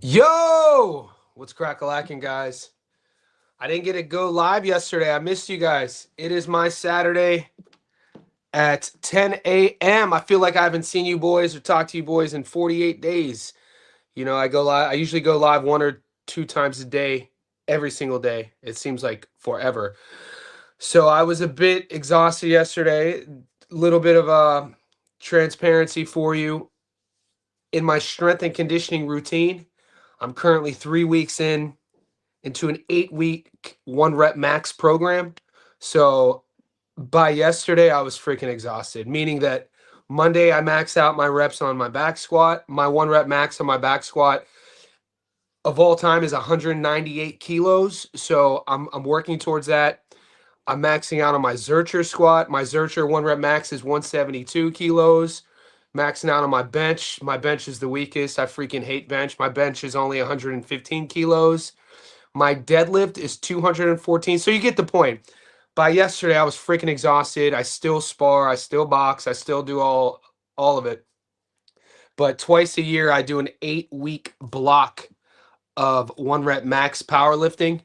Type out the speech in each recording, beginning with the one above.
Yo! What's crack-a-lacking, guys? I didn't get to go live yesterday. I missed you guys. It is my Saturday at 10 a.m. I feel like I haven't seen you boys or talked to you boys in 48 days. I go live. I usually go live one or two times a day, every single day. It seems like forever. So I was a bit exhausted yesterday. Little bit of transparency for you. In my strength and conditioning routine, I'm currently 3 weeks into an 8 week one rep max program. So by yesterday, I was freaking exhausted, meaning that Monday I maxed out my reps on my back squat. My one rep max on my back squat of all time is 198 kilos. So I'm working towards that. I'm maxing out on my Zercher squat. My Zercher one rep max is 172 kilos. Maxing out on my bench. My bench is the weakest. I freaking hate bench. My bench is only 115 kilos. My deadlift is 214. So you get the point. By yesterday, I was freaking exhausted. I still spar, I still box, I still do all of it. But twice a year, I do an 8 week block of one rep max powerlifting.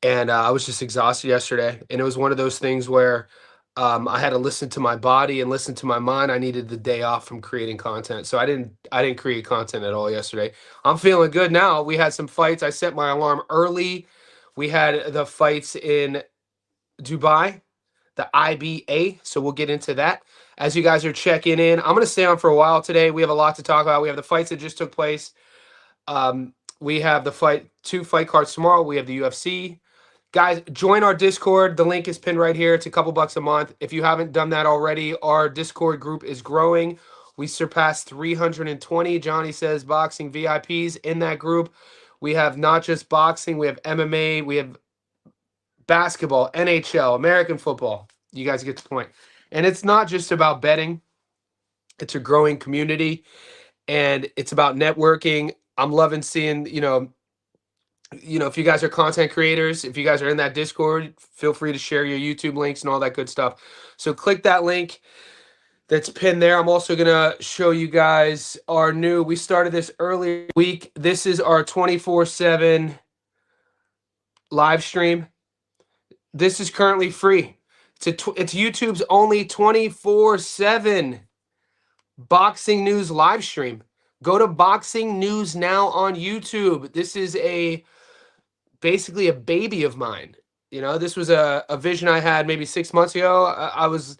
And I was just exhausted yesterday. And it was one of those things where I had to listen to my body and listen to my mind. I needed the day off from creating content. So I didn't create content at all yesterday. I'm feeling good now. We had some fights. I set my alarm early. We had the fights in Dubai, the IBA. So we'll get into that. As you guys are checking in, I'm going to stay on for a while today. We have a lot to talk about. We have the fights that just took place. We have two fight cards tomorrow. We have the UFC. Guys, join our Discord. The link is pinned right here. It's a couple bucks a month. If you haven't done that already, our Discord group is growing. We surpassed 320. Johnny says boxing VIPs in that group. We have not just boxing, we have MMA, we have basketball, NHL, American football. You guys get the point. And it's not just about betting. It's a growing community and it's about networking. I'm loving seeing, if you guys are content creators, if you guys are in that Discord, feel free to share your YouTube links and all that good stuff. So click that link that's pinned there. I'm also going to show you guys we started this earlier week. This is our 24/7 live stream. This is currently free. It's YouTube's only 24/7 boxing news live stream. Go to Boxing News Now on YouTube. This is basically a baby of mine. This was a vision I had maybe 6 months ago. I was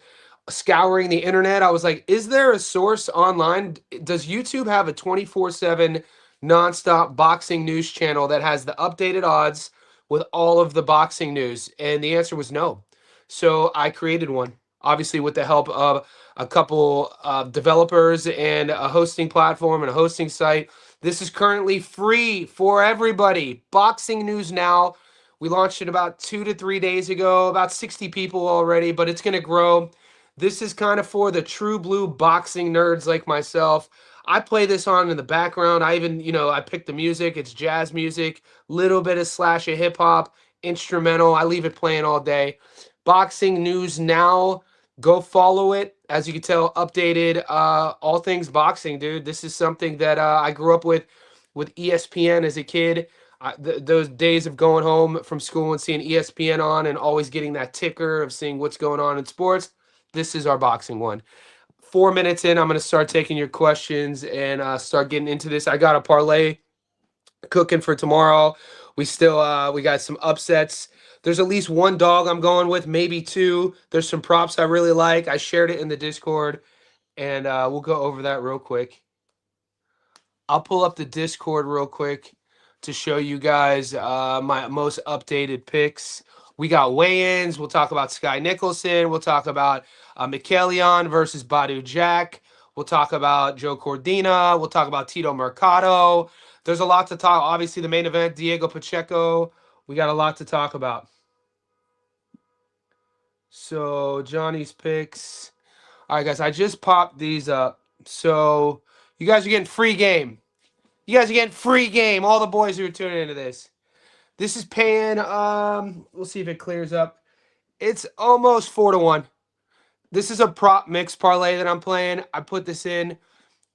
scouring the internet. I was like, is there a source online? Does YouTube have a 24/7 nonstop boxing news channel that has the updated odds with all of the boxing news? And the answer was no. So I created one, obviously with the help of a couple of developers and a hosting platform and a hosting site. This is currently free for everybody. Boxing News Now. We launched it about 2 to 3 days ago, about 60 people already, but it's going to grow. This is kind of for the true blue boxing nerds like myself. I play this on in the background. I even, I pick the music. It's jazz music, little bit of slash of hip hop, instrumental. I leave it playing all day. Boxing News Now. Go follow it. As you can tell, updated all things boxing, dude. This is something that I grew up with ESPN as a kid. Those days of going home from school and seeing ESPN on and always getting that ticker of seeing what's going on in sports. This is our boxing one. 4 minutes in, I'm going to start taking your questions and start getting into this. I got a parlay cooking for tomorrow. We got some upsets. There's at least one dog I'm going with, maybe two. There's some props I really like. I shared it in the Discord, and we'll go over that real quick. I'll pull up the Discord real quick to show you guys my most updated picks. We got weigh-ins. We'll talk about Sky Nicholson. We'll talk about Michelion versus Badu Jack. We'll talk about Joe Cordina. We'll talk about Tito Mercado. There's a lot to talk. Obviously, the main event, Diego Pacheco. We got a lot to talk about. So, Johnny's picks. All right, guys, I just popped these up. So, you guys are getting free game. You guys are getting free game. All the boys who are tuning into this. This is paying, we'll see if it clears up. It's almost 4-1. This is a prop mix parlay that I'm playing. I put this in.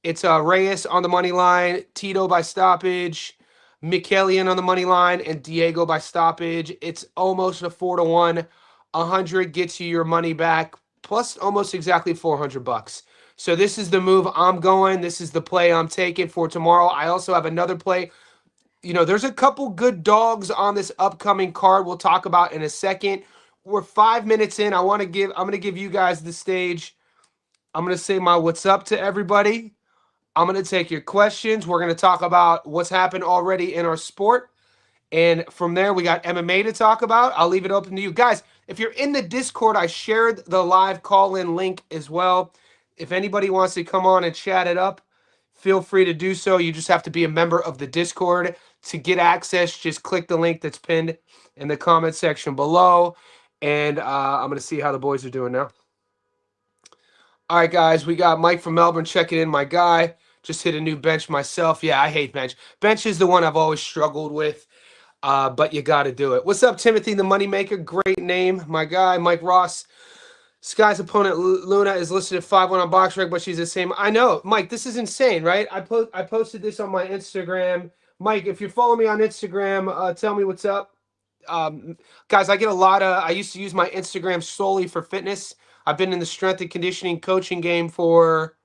It's Reyes on the money line, Tito by stoppage, Mikelian on the money line, and Diego by stoppage. It's almost a 4-1. 100 gets you your money back, plus almost exactly 400 bucks. So this is the move I'm going. This is the play I'm taking for tomorrow. I also have another play. You know, there's a couple good dogs on this upcoming card we'll talk about in a second. We're 5 minutes in. I'm going to give you guys the stage. I'm going to say my what's up to everybody. I'm going to take your questions. We're going to talk about what's happened already in our sport. And from there, we got MMA to talk about. I'll leave it open to you. Guys, if you're in the Discord, I shared the live call-in link as well. If anybody wants to come on and chat it up, feel free to do so. You just have to be a member of the Discord. To get access, just click the link that's pinned in the comment section below. And I'm going to see how the boys are doing now. All right, guys, we got Mike from Melbourne checking in, my guy. Just hit a new bench myself. Yeah, I hate bench. Bench is the one I've always struggled with. But you got to do it. What's up, Timothy the Moneymaker? Great name, my guy. Mike Ross. Sky's opponent, Luna, is listed at 5-1 on BoxRec, but she's the same. I know, Mike, this is insane, right? I posted this on my Instagram. Mike, if you follow me on Instagram, tell me what's up. Guys, I get a lot of, I used to use my Instagram solely for fitness. I've been in the strength and conditioning coaching game for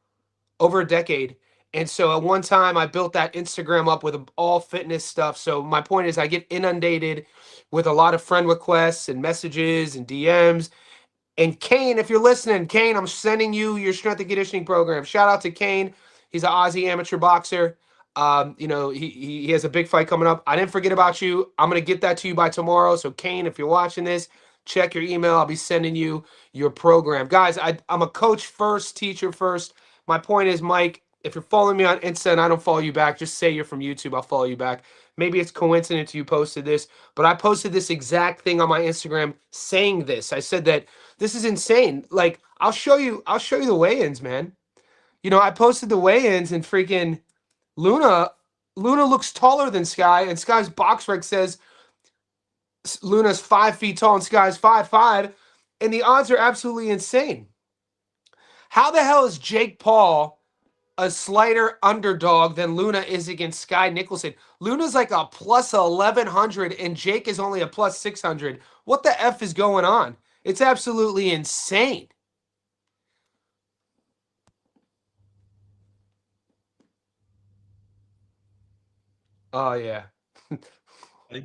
over a decade. And so at one time I built that Instagram up with all fitness stuff. So my point is I get inundated with a lot of friend requests and messages and DMs. And Kane, if you're listening, Kane, I'm sending you your strength and conditioning program. Shout out to Kane. He's an Aussie amateur boxer. You know, he has a big fight coming up. I didn't forget about you. I'm going to get that to you by tomorrow. So Kane, if you're watching this, check your email. I'll be sending you your program. Guys, I'm a coach first, teacher first. My point is, Mike, if you're following me on Insta and I don't follow you back, just say you're from YouTube. I'll follow you back. Maybe it's coincidence you posted this, but I posted this exact thing on my Instagram saying this. I said that this is insane. Like, I'll show you the weigh-ins, man. You know, I posted the weigh-ins and freaking Luna looks taller than Sky, and Sky's BoxRec says Luna's 5 feet tall and Sky's 5'5", and the odds are absolutely insane. How the hell is Jake Paul a slighter underdog than Luna is against Sky Nicholson? Luna's like a plus 1,100 and Jake is only a plus 600. What the F is going on? It's absolutely insane. Oh, yeah.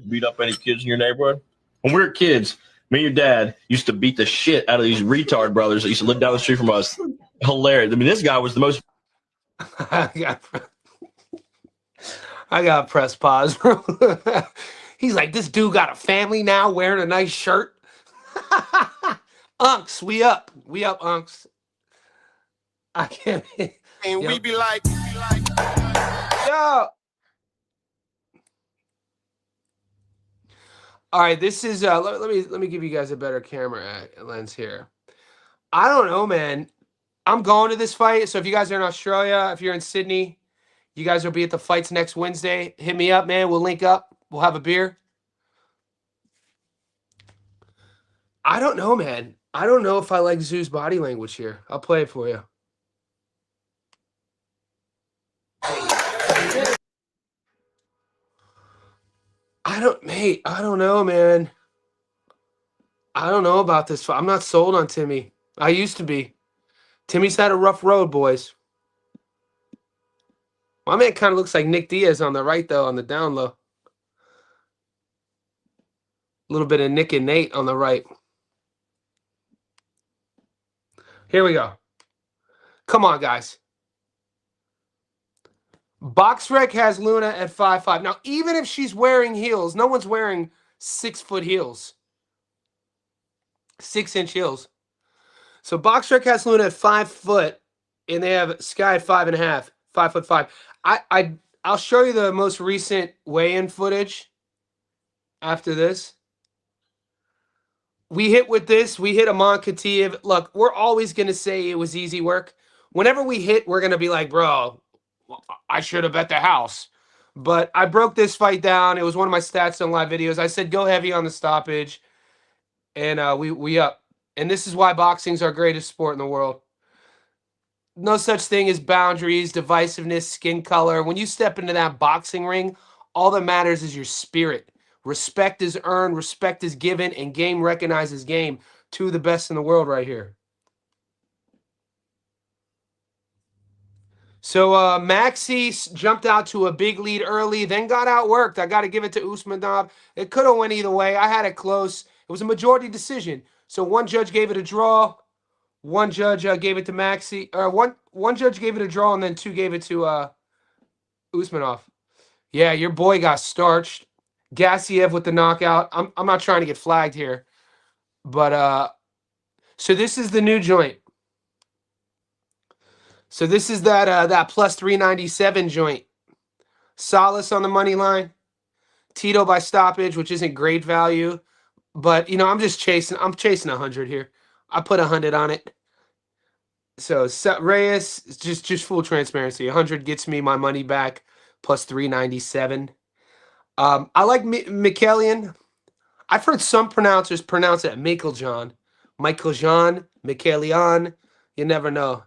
Beat up any kids in your neighborhood? When we were kids, me and your dad used to beat the shit out of these retard brothers that used to live down the street from us. Hilarious. I mean, this guy was the most. I got press pause, bro. He's like, this dude got a family now wearing a nice shirt. Unks, we up. We up, Unks. I can't. And we be like, yo. All right, this is let me give you guys a better camera lens here. I don't know, man. I'm going to this fight. So if you guys are in Australia, if you're in Sydney, you guys will be at the fights next Wednesday. Hit me up, man. We'll link up. We'll have a beer. I don't know, man. I don't know if I like Zoo's body language here. I'll play it for you. I don't know, man. I don't know about this fight. I'm not sold on Timmy. I used to be. Timmy's had a rough road, boys. My man kind of looks like Nick Diaz on the right, though, on the down low. A little bit of Nick and Nate on the right. Here we go. Come on, guys. BoxRec has Luna at 5'5". Now, even if she's wearing heels, no one's wearing 6-foot heels. 6-inch heels. So BoxRec has Luna at 5 foot, and they have Sky at 5.5, 5'5". I'll show you the most recent weigh-in footage after this. We hit with this. We hit Amon Khatib. Look, we're always going to say it was easy work. Whenever we hit, we're going to be like, bro, I should have bet the house. But I broke this fight down. It was one of my stats on live videos. I said go heavy on the stoppage, and we up. And this is why boxing's our greatest sport in the world. No such thing as boundaries, divisiveness, skin color. When you step into that boxing ring, All that matters is your spirit. Respect is earned, respect is given, and game recognizes game. Two of the best in the world right here. So Maxi jumped out to a big lead early, then got outworked. I got to give it to Usmanov. It could have went either way. I had it close. It was a majority decision. So one judge gave it a draw. One judge gave it to Maxi. Or one judge gave it a draw, and then two gave it to Usmanov. Yeah, your boy got starched. Gassiev with the knockout. I'm not trying to get flagged here, but so this is the new joint. So this is that plus 397 joint. Salas on the money line. Tito by stoppage, which isn't great value, but I'm just chasing. I'm chasing 100 here. I put 100 on it. So Reyes, just full transparency. 100 gets me my money back plus 397. I like Mikelian. I've heard some pronouncers pronounce it Michael John, Mikelian. You never know.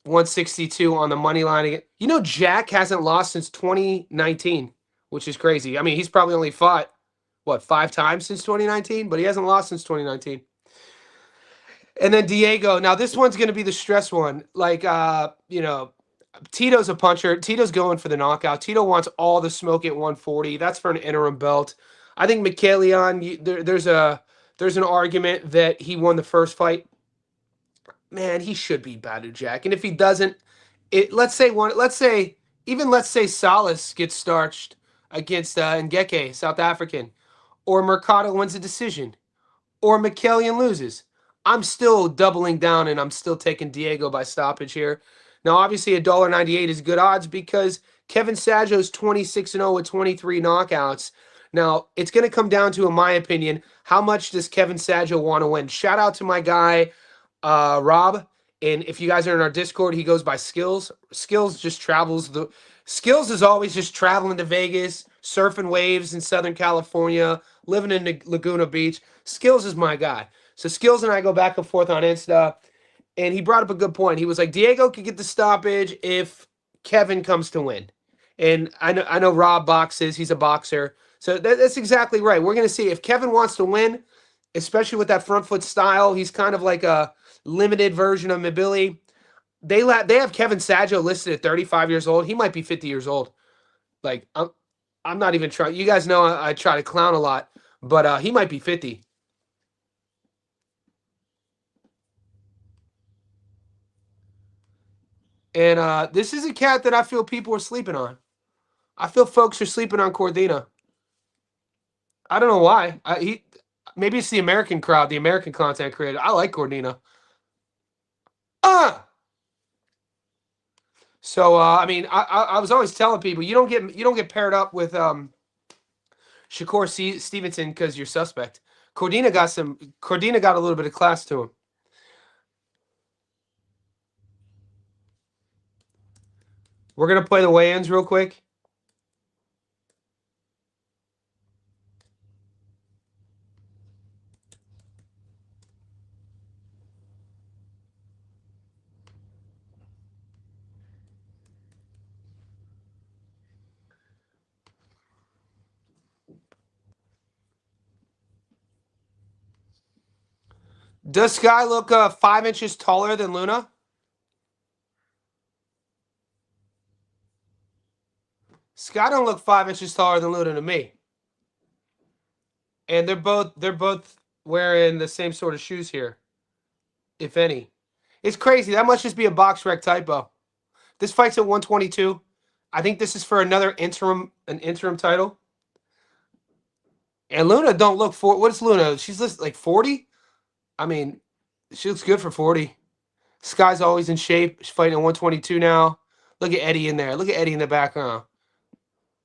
162 on the money line again. Jack hasn't lost since 2019, which is crazy. I mean, he's probably only fought, 5 times since 2019, but he hasn't lost since 2019. And then Diego. Now, this one's going to be the stress one. Tito's a puncher. Tito's going for the knockout. Tito wants all the smoke at 140. That's for an interim belt. I think Mikelian, there's an argument that he won the first fight. Man, he should beat Badu Jack. And if he doesn't, let's say Salas gets starched against Ngeke, South African, or Mercado wins a decision, or Mikelian loses. I'm still doubling down and I'm still taking Diego by stoppage here. Now, obviously, $1.98 is good odds because Kevin Sadjo's 26-0 with 23 knockouts. Now, it's going to come down to, in my opinion, how much does Kevin Sadjo want to win? Shout out to my guy, Rob. And if you guys are in our Discord, he goes by Skills. Skills is always just traveling to Vegas, surfing waves in Southern California, living in Laguna Beach. Skills is my guy. So Skills and I go back and forth on Insta. And he brought up a good point. He was like, Diego could get the stoppage if Kevin comes to win. And I know Rob boxes. He's a boxer. So that's exactly right. We're going to see if Kevin wants to win, especially with that front foot style. He's kind of like a limited version of Mabili. They have Kevin Sadjo listed at 35 years old. He might be 50 years old. Like, I'm not even trying. You guys know I try to clown a lot, but he might be 50. And this is a cat that I feel people are sleeping on. I feel folks are sleeping on Cordina. I don't know why. Maybe it's the American crowd, the American content creator. I like Cordina. So I mean, I was always telling people you don't get paired up with Shakur Stevenson because you're suspect. Cordina got a little bit of class to him. We're gonna play the weigh-ins real quick. Does Sky look 5 inches taller than Luna? Sky don't look 5 inches taller than Luna to me. And they're both wearing the same sort of shoes here, if any. It's crazy. That must just be a box rec typo. This fight's at 122. I think this is for an interim title. And Luna don't look for what is Luna? She's listed like 40. I mean, she looks good for 40. Sky's always in shape. She's fighting at 122 now. Look at Eddie in there. Look at Eddie in the background.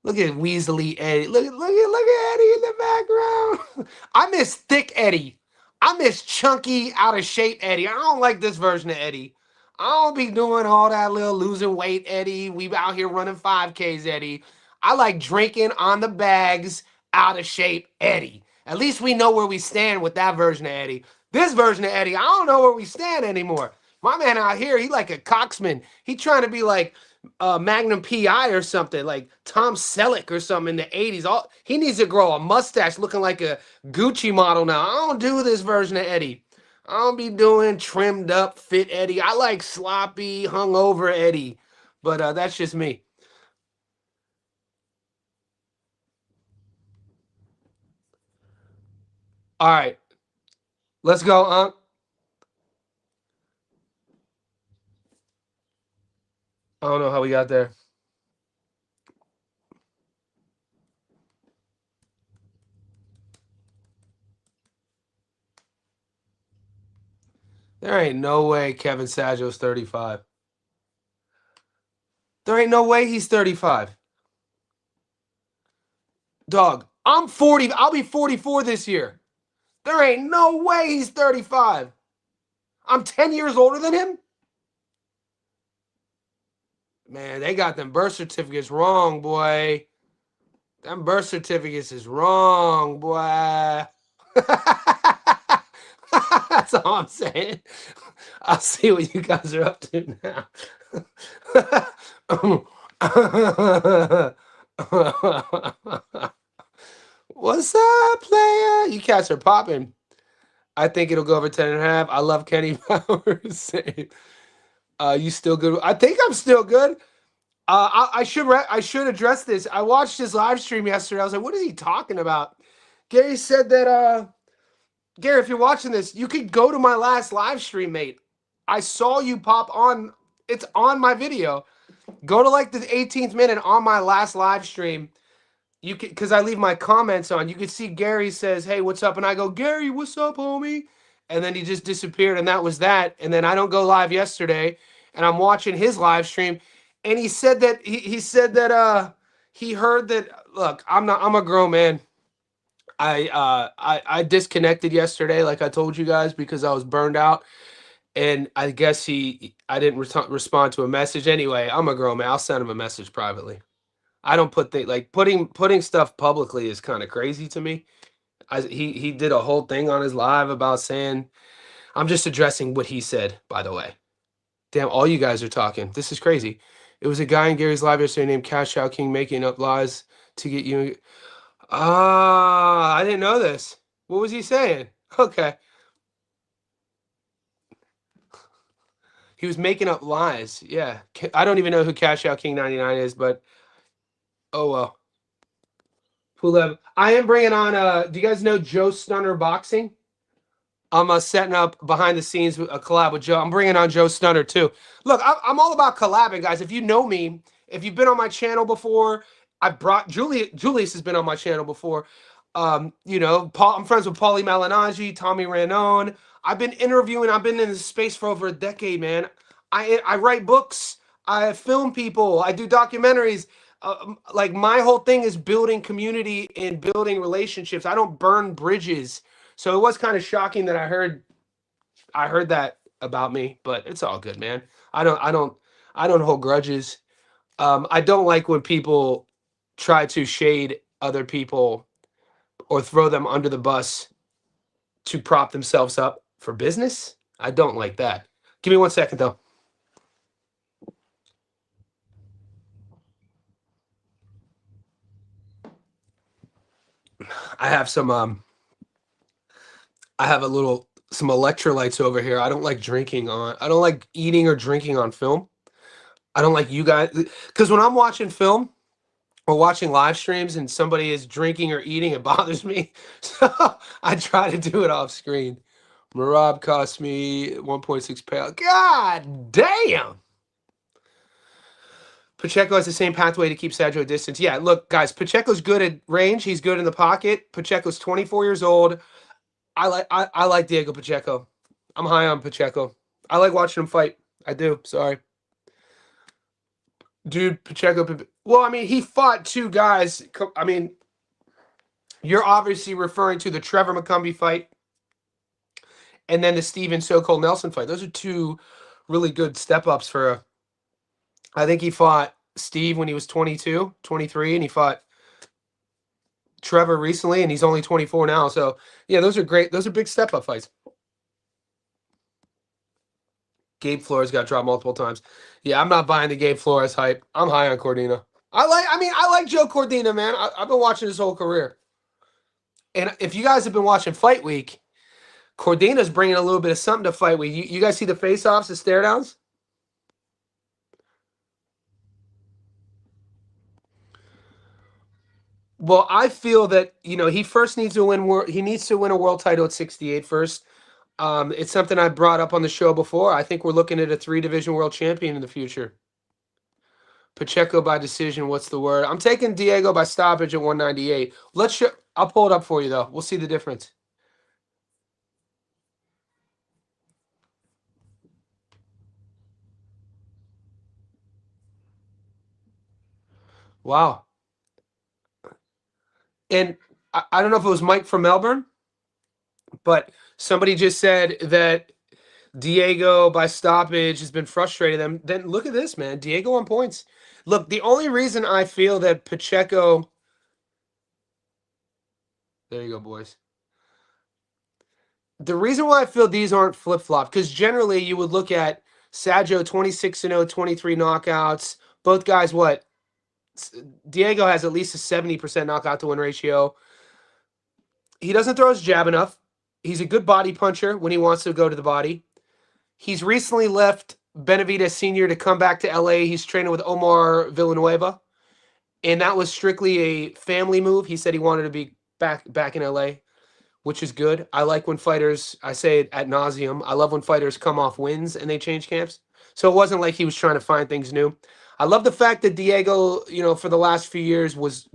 Look at Weasley Eddie. Look at Eddie in the background. I miss thick Eddie. I miss chunky, out of shape Eddie. I don't like this version of Eddie. I don't be doing all that little losing weight Eddie. We out here running 5Ks Eddie. I like drinking on the bags, out of shape Eddie. At least we know where we stand with that version of Eddie. This version of Eddie, I don't know where we stand anymore. My man out here, he like a coxman. He trying to be like Magnum PI or something, like Tom Selleck or something in the 80s. He needs to grow a mustache looking like a Gucci model now. I don't do this version of Eddie. I don't be doing trimmed up fit Eddie. I like sloppy, hungover Eddie. But that's just me. All right. Let's go, Unc. I don't know how we got there. There ain't no way Kevin Sadjo's 35. There ain't no way he's 35. Dog, I'm 40. I'll be 44 this year. There ain't no way he's 35. I'm 10 years older than him? Man, they got them birth certificates wrong, boy. Them birth certificates is wrong, boy. That's all I'm saying. I'll see what you guys are up to now. What's up, player? You cats are popping. I think it'll go over 10.5. I love Kenny Powers. You still good? I think I'm still good. I should address this. I watched his live stream yesterday. I was like, what is he talking about? Gary said that Gary, if you're watching this, you could go to my last live stream, mate. I saw you pop on. It's on my video. Go to like the 18th minute on my last live stream. You can, because I leave my comments on. You could see Gary says, "Hey, what's up?" And I go, "Gary, what's up, homie?" And then he just disappeared, and that was that. And then I don't go live yesterday, and I'm watching his live stream, and he said that he said that he heard that. Look, I'm a grown man. I disconnected yesterday, like I told you guys, because I was burned out, and I guess I didn't respond to a message. Anyway, I'm a grown man. I'll send him a message privately. I don't put like putting stuff publicly is kind of crazy to me. He did a whole thing on his live about saying, I'm just addressing what he said, by the way. Damn, all you guys are talking. This is crazy. It was a guy in Gary's live yesterday named Cash Out King making up lies to get you. Ah, I didn't know this. What was he saying? Okay. He was making up lies. Yeah. I don't even know who Cash Out King 99 is, but oh well. Pulev. I am bringing on do you guys know Joe Stunner Boxing? I'm setting up behind the scenes with a collab with Joe. I'm bringing on Joe Stunner too. Look, I'm all about collabing, guys. If you know me, if you've been on my channel before, I brought Julius has been on my channel before. Paul, I'm friends with Paulie Malignaggi, Tommy Ranone. I've been interviewing. I've been in this space for over a decade, man. I write books. I film people. I do documentaries. Like my whole thing is building community and building relationships. I don't burn bridges. So it was kind of shocking that I heard that about me, but it's all good, man. I don't hold grudges. I don't like when people try to shade other people or throw them under the bus to prop themselves up for business. I don't like that. Give me 1 second though. I have I have some electrolytes over here. I don't like drinking on. I don't like eating or drinking on film. I don't like you guys because when I'm watching film or watching live streams and somebody is drinking or eating, it bothers me. So I try to do it off screen. Marab cost me 1.6 pounds. God damn. Pacheco has the same pathway to keep Sadjo at distance. Yeah, look, guys, Pacheco's good at range. He's good in the pocket. Pacheco's 24 years old. I like Diego Pacheco. I'm high on Pacheco. I like watching him fight. I do. Sorry. Dude, Pacheco. Well, I mean, he fought two guys. I mean, you're obviously referring to the Trevor McCumbee fight and then the Steven So-Called Nelson fight. Those are two really good step-ups for I think he fought Steve when he was 22, 23, and he fought Trevor recently, and he's only 24 now. So, yeah, those are great. Those are big step-up fights. Gabe Flores got dropped multiple times. Yeah, I'm not buying the Gabe Flores hype. I'm high on Cordina. I like Joe Cordina, man. I've been watching his whole career. And if you guys have been watching Fight Week, Cordina's bringing a little bit of something to Fight Week. You guys see the face-offs, the stare-downs? Well, I feel that he first needs to win. He needs to win a world title at 68 first. It's something I brought up on the show before. I think we're looking at a 3-division world champion in the future. Pacheco by decision. What's the word? I'm taking Diego by stoppage at 198. I'll pull it up for you though. We'll see the difference. Wow. And I don't know if it was Mike from Melbourne, but somebody just said that Diego by stoppage has been frustrating them. Then look at this, man. Diego on points. Look, the only reason I feel that Pacheco. There you go, boys. The reason why I feel these aren't flip flop, because generally you would look at Sadjo 26-0, 23 knockouts. Both guys, what? Diego has at least a 70% knockout to win ratio. He doesn't throw his jab enough. He's a good body puncher when he wants to go to the body. He's recently left Benavidez Sr. to come back to LA. He's training with Omar Villanueva. And that was strictly a family move. He said he wanted to be back in LA, which is good. I like when fighters, I say it ad nauseum, I love when fighters come off wins and they change camps. So it wasn't like he was trying to find things new. I love the fact that Diego, for the last few years was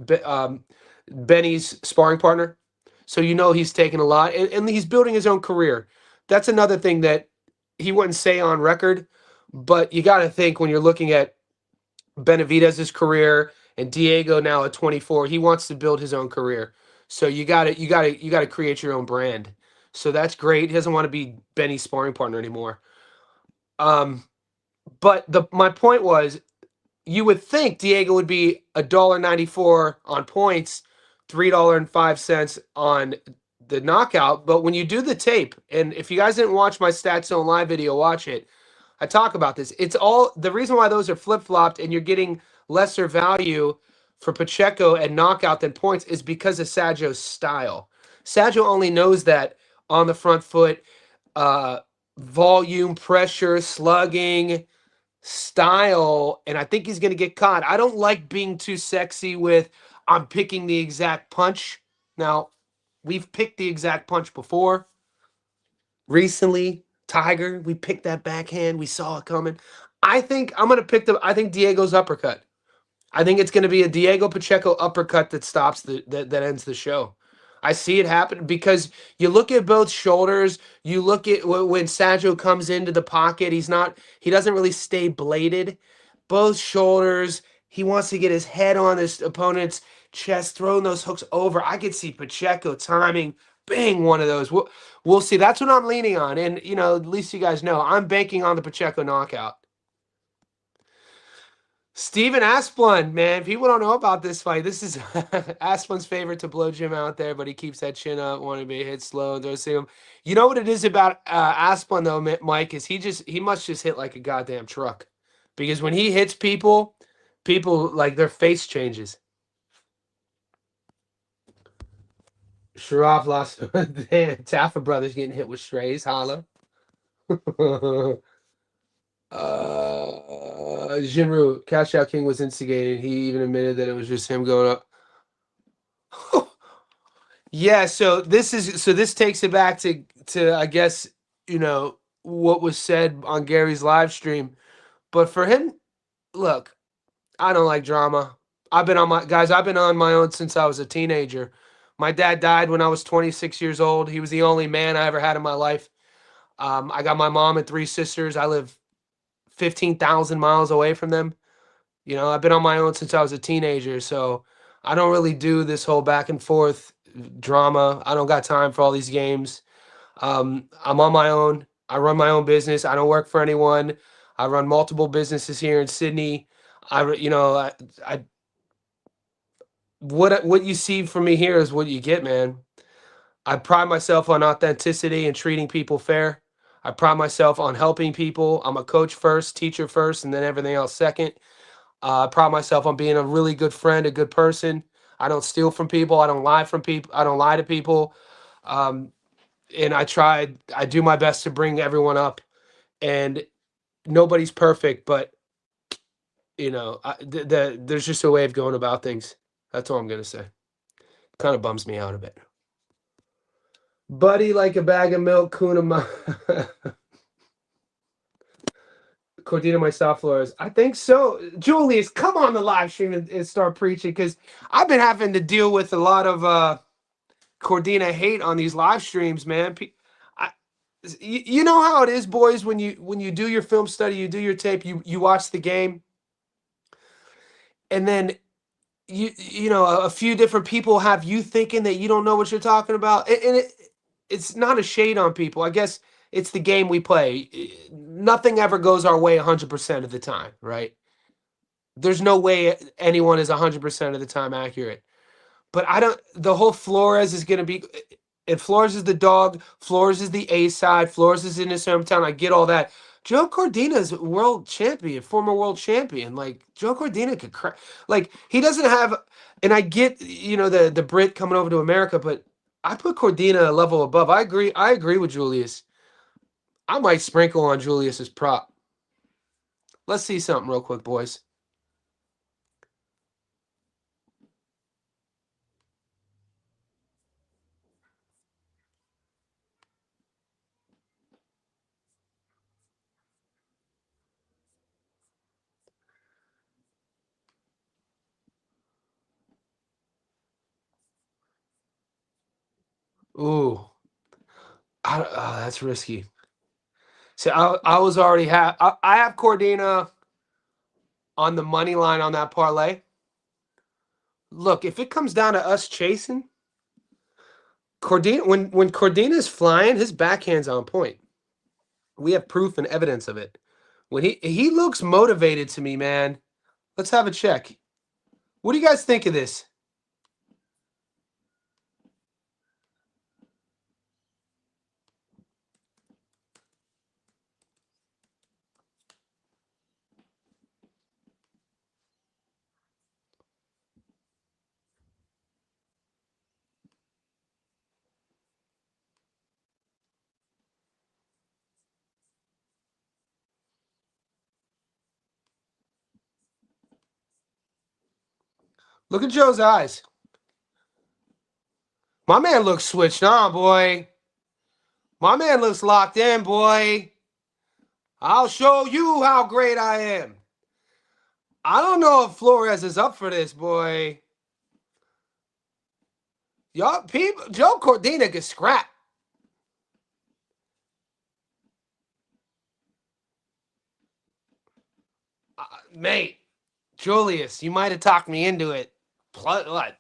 Benny's sparring partner. So he's taken a lot, and he's building his own career. That's another thing that he wouldn't say on record, but you got to think when you're looking at Benavidez's career and Diego now at 24, he wants to build his own career. So you got to create your own brand. So that's great. He doesn't want to be Benny's sparring partner anymore. But my point was, you would think Diego would be $1.94 on points, $3.05 on the knockout. But when you do the tape, and if you guys didn't watch my Stats Zone live video, watch it. I talk about this. It's all the reason why those are flip-flopped and you're getting lesser value for Pacheco and knockout than points is because of Sadjo's style. Sadjo only knows that on the front foot, volume, pressure, slugging, style, and I think he's going to get caught. I don't like being too sexy with I'm picking the exact punch. Now, we've picked the exact punch before. Recently, Tiger, we picked that backhand. We saw it coming. I think Diego's uppercut. I think it's going to be a Diego Pacheco uppercut that stops that ends the show. I see it happen because you look at both shoulders. You look at when Sadjo comes into the pocket. He doesn't really stay bladed. Both shoulders. He wants to get his head on his opponent's chest, throwing those hooks over. I could see Pacheco timing, bang, one of those. We'll see. That's what I'm leaning on. And, at least you guys know, I'm banking on the Pacheco knockout. Steven Asplund, man, people don't know about this fight. This is Asplund's favorite to blow Jim out there, but he keeps that chin up, wanting to be hit slow and don't see him. You know what it is about Asplund, though, Mike, is he must just hit like a goddamn truck. Because when he hits people, like, their face changes. Sharaf lost. Taffa Brothers getting hit with strays. Holla. Jinru, Cash Out King was instigated. He even admitted that it was just him going up. Yeah, so this takes it back to I guess, what was said on Gary's live stream. But for him, look, I don't like drama. I've been on my own since I was a teenager. My dad died when I was 26 years old. He was the only man I ever had in my life. I got my mom and 3 sisters. I live 15,000 miles away from them. I've been on my own since I was a teenager, so I don't really do this whole back and forth drama. I don't got time for all these games. I'm on my own. I run my own business. I don't work for anyone. I run multiple businesses here in Sydney. What you see from me here is what you get, man. I pride myself on authenticity and treating people fair. I pride myself on helping people. I'm a coach first, teacher first, and then everything else second. I pride myself on being a really good friend, a good person. I don't steal from people. I don't lie from people. I don't lie to people. Um, and I do my best to bring everyone up. And nobody's perfect, but there's just a way of going about things. That's all I'm gonna say. Kind of bums me out a bit. Buddy, like a bag of milk, Kuna. Cordina, my soft floors. I think so. Julius, come on the live stream and start preaching because I've been having to deal with a lot of Cordina hate on these live streams, man. I, you know how it is, boys. When you do your film study, you do your tape, you watch the game, and then a few different people have you thinking that you don't know what you're talking about, and it's not a shade on people. I guess it's the game we play. Nothing ever goes our way 100% of the time, right? There's no way anyone is 100% of the time accurate. But I don't. The whole Flores is going to be. And Flores is the dog. Flores is the A side. Flores is in his hometown. I get all that. Joe Cordina is world champion, former world champion. Like Joe Cordina could crack. Like he doesn't have. And I get the Brit coming over to America, but I put Cordina a level above. I agree. I agree with Julius. I might sprinkle on Julius's prop. Let's see something real quick, boys. Ooh, that's risky. See, I was already I have Cordina on the money line on that parlay. Look, if it comes down to us chasing, Cordina when Cordina's flying, his backhand's on point. We have proof and evidence of it. When he looks motivated to me, man. Let's have a check. What do you guys think of this? Look at Joe's eyes. My man looks switched on, boy. My man looks locked in, boy. I'll show you how great I am. I don't know if Flores is up for this, boy. Y'all people, Joe Cordina can scrap. Mate, Julius, you might have talked me into it. Plus what?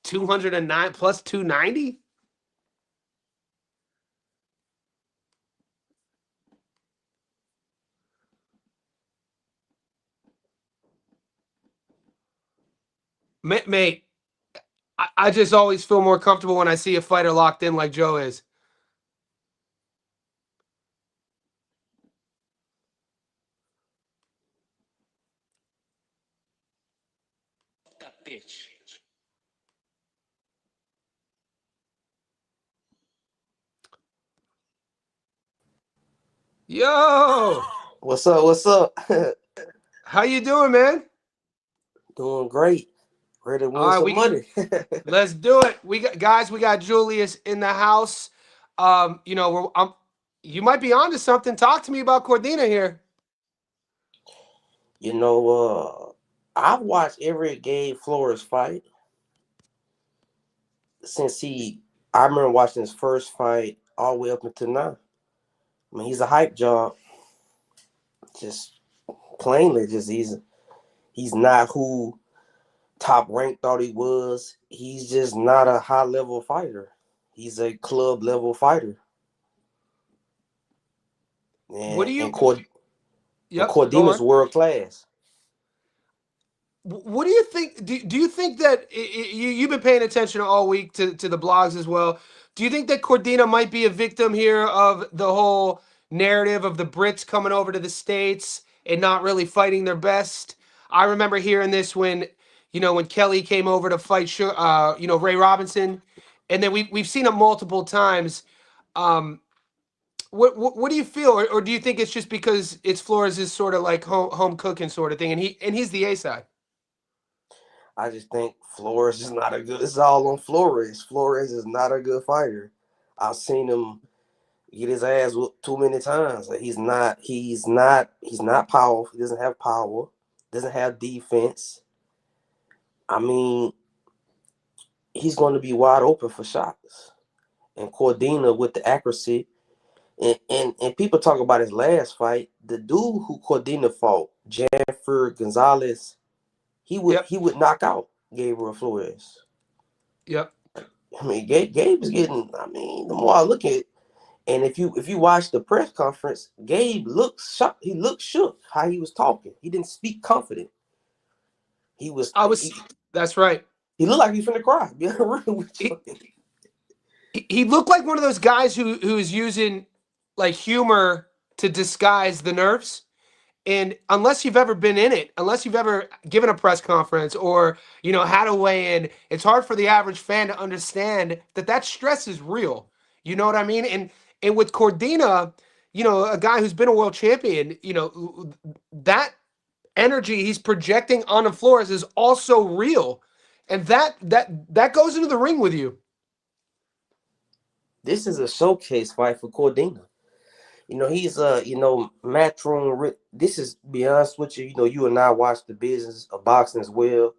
209 plus 290? Mate, I just always feel more comfortable when I see a fighter locked in like Joe is. That bitch. Yo, What's up? What's up? how you doing, man? Doing great. Ready to win All right, some money. let's do it. We got Julius in the house. You might be onto something. Talk to me about Cordina here. I've watched every Gabe Flores fight since I remember watching his first fight all the way up until now. I mean, he's a hype job. Just plainly, he's not who Top Rank thought he was. He's just not a high level fighter. He's a club level fighter. What do you? Cordina's world class. What do you think? Do you think that you've been paying attention all week to the blogs as well? Do you think that Cordina might be a victim here of the whole narrative of the Brits coming over to the States and not really fighting their best. I remember hearing this when, when Kelly came over to fight, Ray Robinson, and then we've seen it multiple times. What do you feel, or do you think it's just because it's Flores' sort of like home cooking sort of thing, and he's the A side? I just think Flores is not a good. It's all on Flores. Flores is not a good fighter. I've seen him get his ass whooped too many times. Like, he's not powerful. He doesn't have power. Doesn't have defense. I mean, he's going to be wide open for shots. And Cordina with the accuracy. And people talk about his last fight. The dude who Cordina fought, Janfer Gonzalez, he would knock out Gabriel Flores. Yep. I mean, Gabe is getting. I mean, the more I look at it, and if you watch the press conference, Gabe looks shocked. He looked shook how he was talking. He didn't speak confident. That's right. He looked like he's finna cry. He looked like one of those guys who's using like humor to disguise the nerves. And unless you've ever been in it, unless you've ever given a press conference or, had a weigh in, it's hard for the average fan to understand that stress is real. You know what I mean? And with Cordina, a guy who's been a world champion, that energy he's projecting on the floors is also real. And that goes into the ring with you. This is a showcase fight for Cordina. He's Matchroom. This is, be honest with you, you and I watch the business of boxing as well.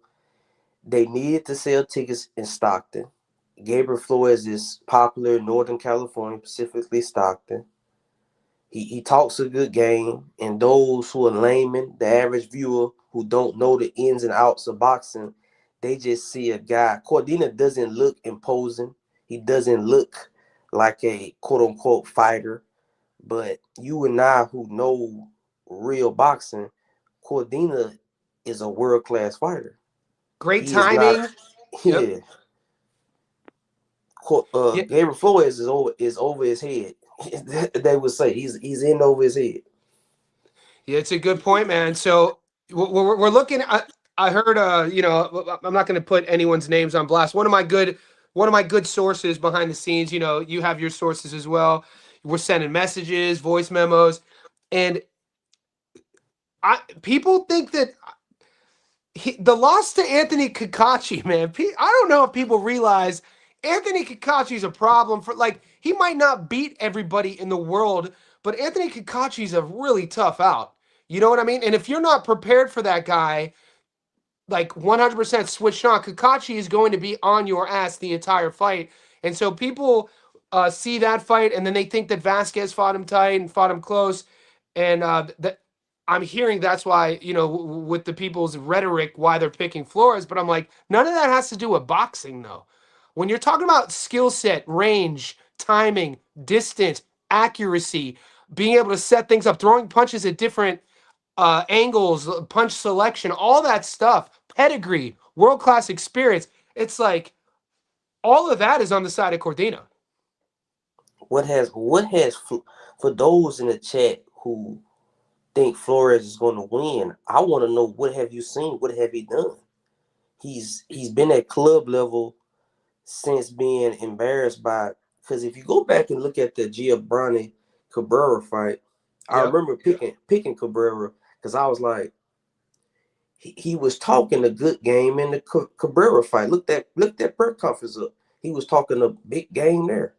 They needed to sell tickets in Stockton. Gabriel Flores is popular in Northern California, specifically Stockton. He talks a good game, and those who are laymen, the average viewer who don't know the ins and outs of boxing, they just see a guy. Cordina doesn't look imposing. He doesn't look like a quote-unquote fighter. But you and I who know real boxing, Cordina is a world-class fighder. Great timing. Yeah. Gabriel Flores is over his head. They would say he's in over his head. Yeah, it's a good point, man. So we're looking. I heard. I'm not going to put anyone's names on blast. One of my good sources behind the scenes. You have your sources as well. We're sending messages, voice memos, and people think that the loss to Anthony Kakachi, man. I don't know if people realize Anthony Kakachi's a problem for, like, he might not beat everybody in the world, but Anthony Kakachi's a really tough out. You know what I mean? And if you're not prepared for that guy, like 100% switched on, Kakachi is going to be on your ass the entire fight. And so people see that fight, and then they think that Vasquez fought him tight and fought him close. And that I'm hearing that's why, with the people's rhetoric, why they're picking Flores. But I'm like, none of that has to do with boxing, though. When you're talking about skill set, range, timing, distance, accuracy, being able to set things up, throwing punches at different angles, punch selection, all that stuff, pedigree, world-class experience, it's like all of that is on the side of Cordina. What has for those in the chat who think Flores is going to win, I want to know, what have you seen? What have he done? He's been at club level since being embarrassed by, because if you go back and look at the Giovanni Cabrera fight, I remember picking Cabrera because I was like, he was talking a good game in the Cabrera fight. Look that press conference up. He was talking a big game there,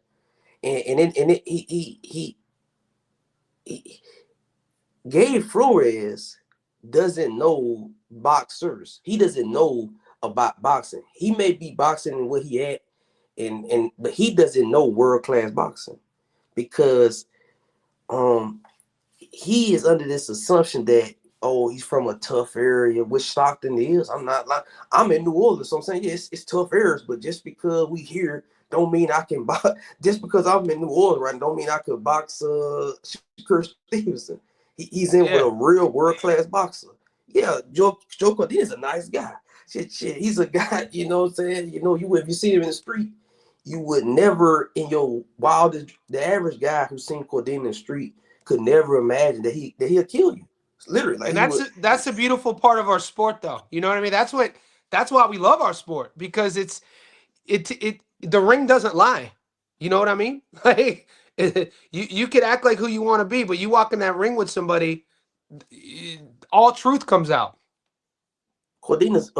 he Gabe Flores doesn't know boxers. He doesn't know about boxing. He may be boxing in what he at, but he doesn't know world-class boxing because he is under this assumption that, he's from a tough area, which Stockton is. I'm in New Orleans, so I'm saying, yes, it's tough areas, but just because we here don't mean I can box. Just because I'm in New Orleans right don't mean I could box Shakur Stevenson. He's in with a real world-class boxer. Yeah, Joe Cordina is a nice guy. Shit, he's a guy, you know what I'm saying? If you see him in the street, you would never, in your wildest, the average guy who's seen Cordina in the street could never imagine that he'll kill you. Literally, like And that's a beautiful part of our sport, though. You know what I mean? That's why we love our sport, because it the ring doesn't lie. You know what I mean? Like you could act like who you want to be, but you walk in that ring with somebody, all truth comes out. Cardenas,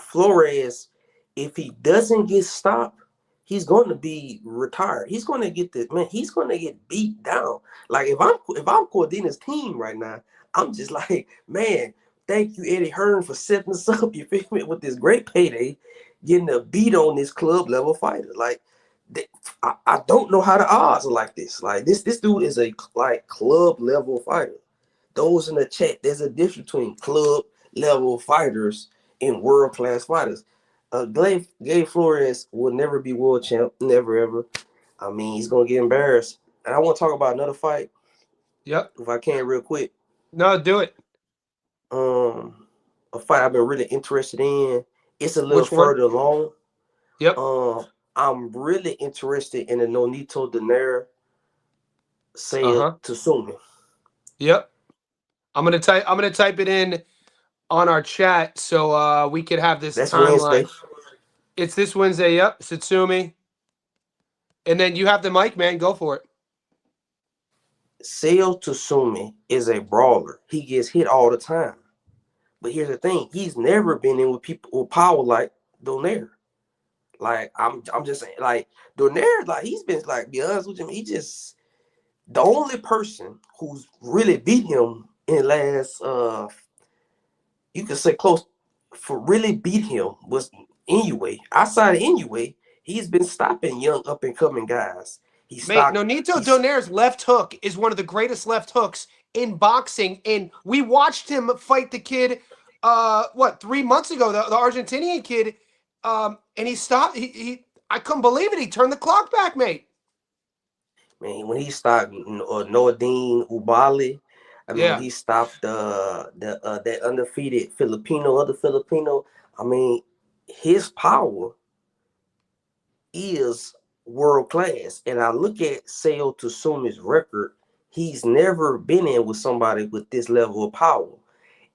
Flores, if he doesn't get stopped, he's going to be retired. He's going to get this man. He's going to get beat down. Like if I'm Cardenas' team right now, I'm just like, man, thank you, Eddie Hearn, for setting us up. You feel me, with this great payday, getting a beat on this club level fighter. Like I don't know how the odds are like this. Like this dude is a like club level fighter. Those in the chat, there's a difference between club level fighters and world class fighters. Gabe Flores will never be world champ, never ever. I mean, he's gonna get embarrassed. And I want to talk about another fight. Yep. If I can, real quick. No, do it. A fight I've been really interested in. It's a little Which one? further along. Yep. I'm really interested in the Nonito Donaire Seiya Tatsumi. Yep. I'm gonna type it in on our chat so we could have this That's timeline. Wednesday. It's this Wednesday. Yep, Satsumi. And then you have the mic, man. Go for it. Seiya Tatsumi is a brawler. He gets hit all the time. But here's the thing: he's never been in with people with power like Donaire. Like I'm just saying, like Donaire, like he's been, like, be honest with him, he just the only person who's really beat him in the last you could say close for really beat him was Inoue. Outside of Inoue, he's been stopping young up and coming guys. Nonito Donaire's left hook is one of the greatest left hooks in boxing, and we watched him fight the kid 3 months ago, the Argentinian kid, and he stopped. He I couldn't believe it. He turned the clock back, mate. Man, when he stopped Noadine Ubali, when he stopped that undefeated other Filipino, I mean, his power is world class. And I look at Seiya Tatsumi's record, he's never been in with somebody with this level of power.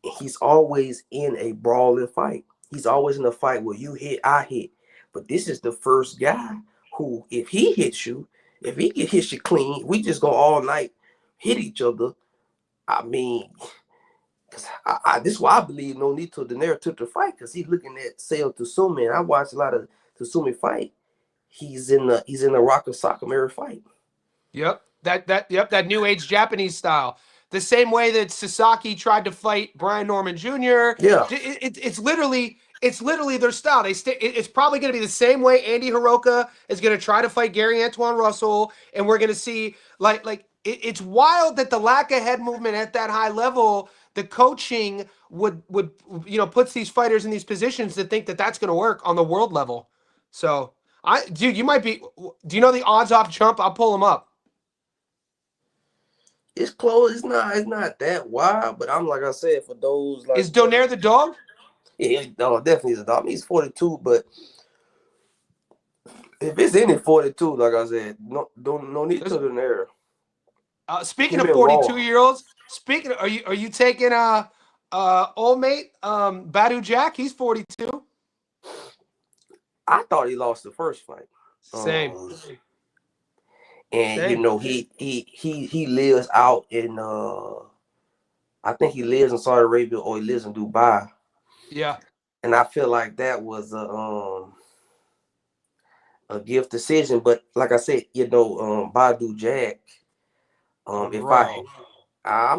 And he's always in a brawling fight. He's always in a fight where you hit, I hit. But this is the first guy who, if he hits you, if he can hit you clean, we just go all night, hit each other. I mean, because this is why I believe Nonito Donaire took the fight, because he's looking at Seiya Tatsumi, and I watched a lot of Tatsumi fight. He's in the rock and sock American fight. Yep. That new age Japanese style. The same way that Sasaki tried to fight Brian Norman Jr. Yeah. It's literally their style. It's probably going to be the same way Andy Hiroka is going to try to fight Gary Antoine Russell, and we're going to see it's wild that the lack of head movement at that high level, the coaching would puts these fighters in these positions to think that that's going to work on the world level. So dude, you might be. Do you know the odds off jump? I'll pull them up. It's close. It's not that wild, but I'm like I said, for those like. Is Donaire the dog? Yeah, no, definitely is a dog. He's 42, but if it's any 42, like I said, no need to Donaire. Speaking of 42-year-olds, are you taking old mate Badu Jack? He's 42. I thought he lost the first fight. Same. And he lives out in I think he lives in Saudi Arabia or he lives in Dubai. Yeah. And I feel like that was a gift decision. But like I said, Badu Jack, I'm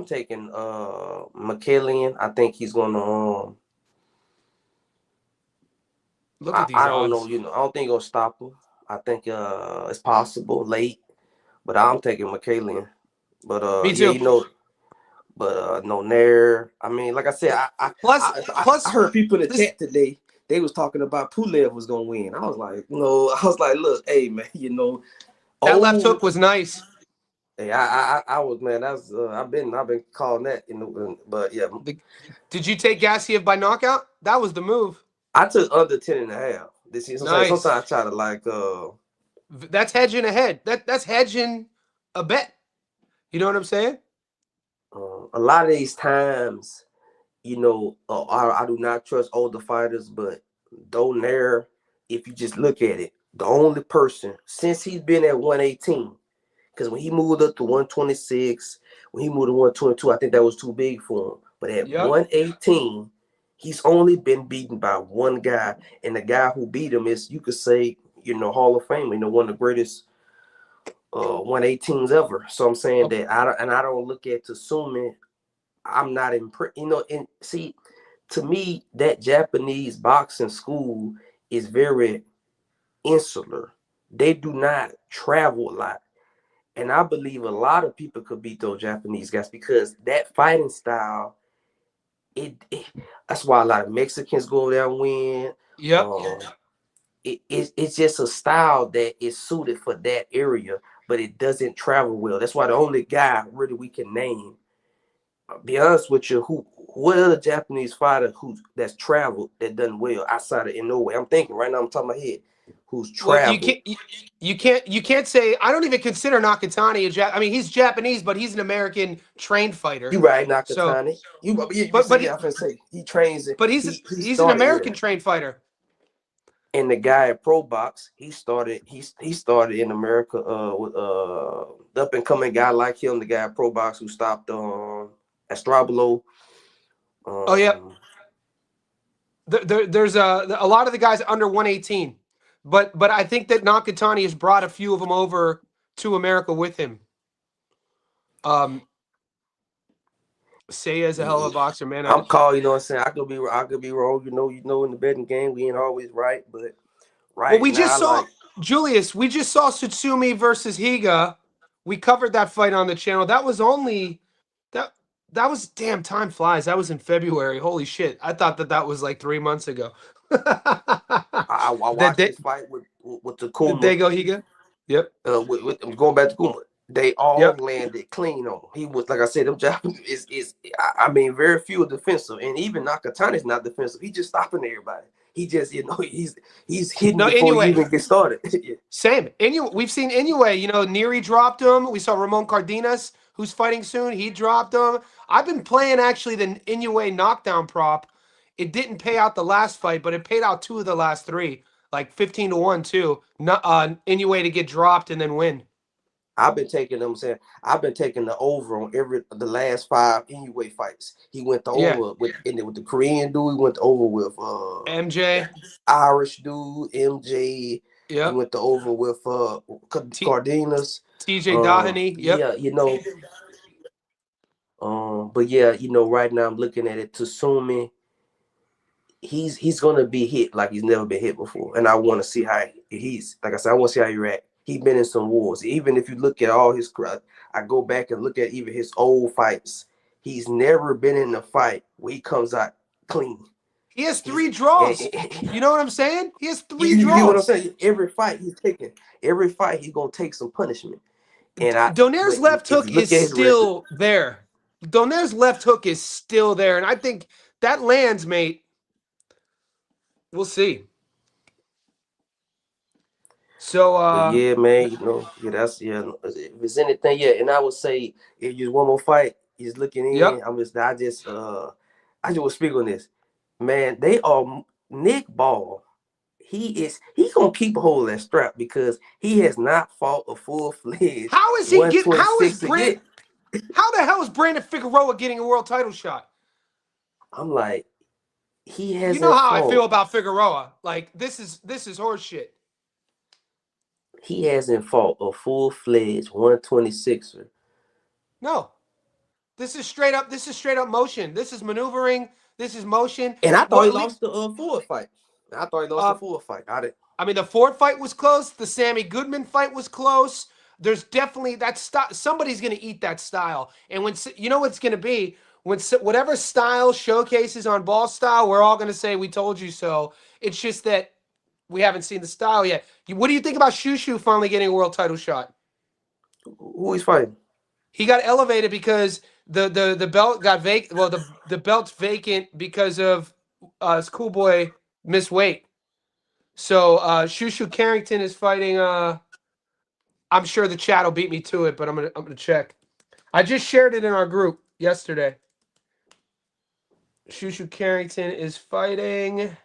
taking McKillian. I think he's gonna look at these I odds. don't know, I don't think he'll stop him. I think it's possible late. But I'm taking McKillian. But me too. But no Nair. I mean, like I said, I heard people in the chat today. They was talking about Pulev was gonna win. I was like, look, hey man, that left hook was nice. Hey, I was, man. That's I've been calling that but yeah. Did you take Gassiev by knockout? That was the move. I took under 10.5. This season. Sometimes I try to That's hedging ahead. That's hedging a bet. You know what I'm saying? A lot of these times, I do not trust older fighters, but Donaire, if you just look at it, the only person since he's been at 118, because when he moved up to 126, when he moved to 122, I think that was too big for him. But at Yep. 118, he's only been beaten by one guy, and the guy who beat him is, you could say, Hall of Fame, one of the greatest 118s ever. So I'm saying Okay. that I don't look at Tsumi. I'm not impressed, and see, to me, that Japanese boxing school is very insular. They do not travel a lot. And I believe a lot of people could beat those Japanese guys because that fighting style, it that's why a lot of Mexicans go over there and win. Yep. It's just a style that is suited for that area, but it doesn't travel well. That's why the only guy really we can name, be honest with you, what other Japanese fighter that's traveled that done well outside of Inoue? I'm thinking right now, I'm talking about head, who's Well, traveled. you can't say I don't even consider Nakatani a I mean, he's Japanese, but he's an American trained fighter. You right, So, Nakatani. You but say, but yeah, I can say he trains it. but He he's an started there. American trained fighter. And the guy at Pro Box, he started in America with up and coming guy like him, the guy at Pro Box who stopped Astrabolo. Oh yeah, there's a lot of the guys under 118, but I think that Nakatani has brought a few of them over to America with him. Seiya's a hell of a boxer, man. I'm called, you know what I'm saying? I could be wrong, in the betting game we ain't always right, but Well, right we just now, saw like, Julius. We just saw Tsutsumi versus Higa. We covered that fight on the channel. That was only that that was damn time flies. That was in February. Holy shit! I thought that was like 3 months ago. I watched this fight with the Takuma. Dago Higa. Yep. I'm going back to Kuma. They all Yep. landed clean on him. He was, like I said, them Japanese I mean, very few are defensive, and even Nakatani's not defensive. He's just stopping everybody. He just, he's hitting No. before you Anyway, even get started. same. We've seen anyway. Neri dropped him. We saw Ramon Cardenas, who's fighting soon. He dropped him. I've been playing actually the Inoue knockdown prop. It didn't pay out the last fight, but it paid out 2 of the last 3, like 15-1 too. Not Inoue to get dropped and then win. I've been taking them saying I've been taking the over on the last 5 Inoue fights. He went the Yeah. over with the Korean dude. He went the over with MJ. Irish dude MJ. He Yep. went the over with Cardenas. TJ Dahany. Yep. Yeah, but yeah, right now I'm looking at it. Tsumi, he's gonna be hit like he's never been hit before, and I want to see how he's. Like I said, I want to see how he react. He's been in some wars. Even if you look at all his, I go back and look at even his old fights. He's never been in a fight where he comes out clean. He has 3 draws. You know what I'm saying? He has 3 you draws. You know what I'm saying? Every fight he's gonna take some punishment. And Donaire's left hook is still there. Donaire's left hook is still there, and I think that lands, mate. We'll see. So, yeah, man, that's If it's anything, yeah, and I would say if you one more fight, he's looking in. yep. I just will speak on this, man. They are Nick Ball. He's gonna keep a hold of that strap because he has not fought a full-fledged How is he getting? How the hell is Brandon Figueroa getting a world title shot? I'm like, he hasn't. You know how I feel about Figueroa. Like this is horse shit. He hasn't fought a full-fledged 126er. No. This is straight up motion. This is maneuvering. This is motion. And I thought he lost the Ford fight. I mean, the Ford fight was close. The Sammy Goodman fight was close. There's definitely that style. Somebody's going to eat that style. And when you know what's going to be, when whatever style showcases on Ball Style, we're all going to say we told you so. It's just that we haven't seen the style yet. What do you think about Shushu finally getting a world title shot? Who he's fighting? He got elevated because the belt got vacant. Well, the belt's vacant because of Schoolboy missed weight. So Shushu Carrington is fighting. I'm sure the chat will beat me to it, but I'm gonna check. I just shared it in our group yesterday. Shushu Carrington is fighting.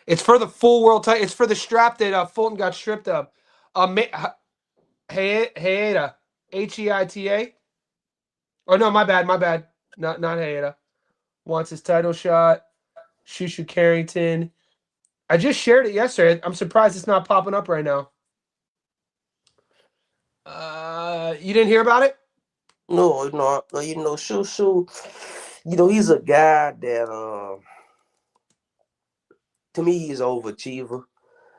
It's for the full world title. It's for the strap that Fulton got stripped of. Hayata, Heita. Oh no, my bad. Not Hayata. Wants his title shot. Shushu Carrington. I just shared it yesterday. I'm surprised it's not popping up right now. You didn't hear about it? No, Shushu, he's a guy that to me he's an overachiever.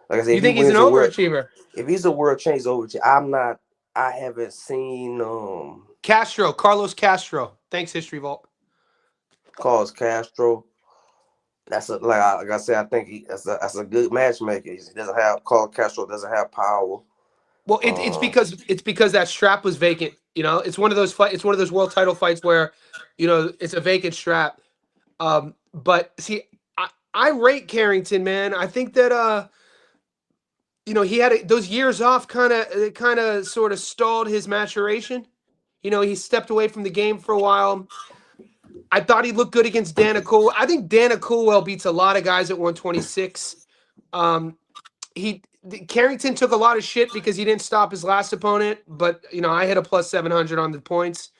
Like I said, You if he think he's an wins a world, overachiever? if he's a world champ, he's overachiever. I haven't seen Carlos Castro. Thanks, History Vault. Carlos Castro. Like I said, I think that's a good matchmaker. He doesn't have Carlos Castro doesn't have power. Well, it's because that strap was vacant. It's one of those It's one of those world title fights where, it's a vacant strap. But see, I rate Carrington, man. I think that he had those years off, kind of sort of stalled his maturation. He stepped away from the game for a while. I thought he looked good against Dana Coolwell. I think Dana Coolwell beats a lot of guys at 126. Carrington took a lot of shit because he didn't stop his last opponent, but I hit a plus 700 on the points.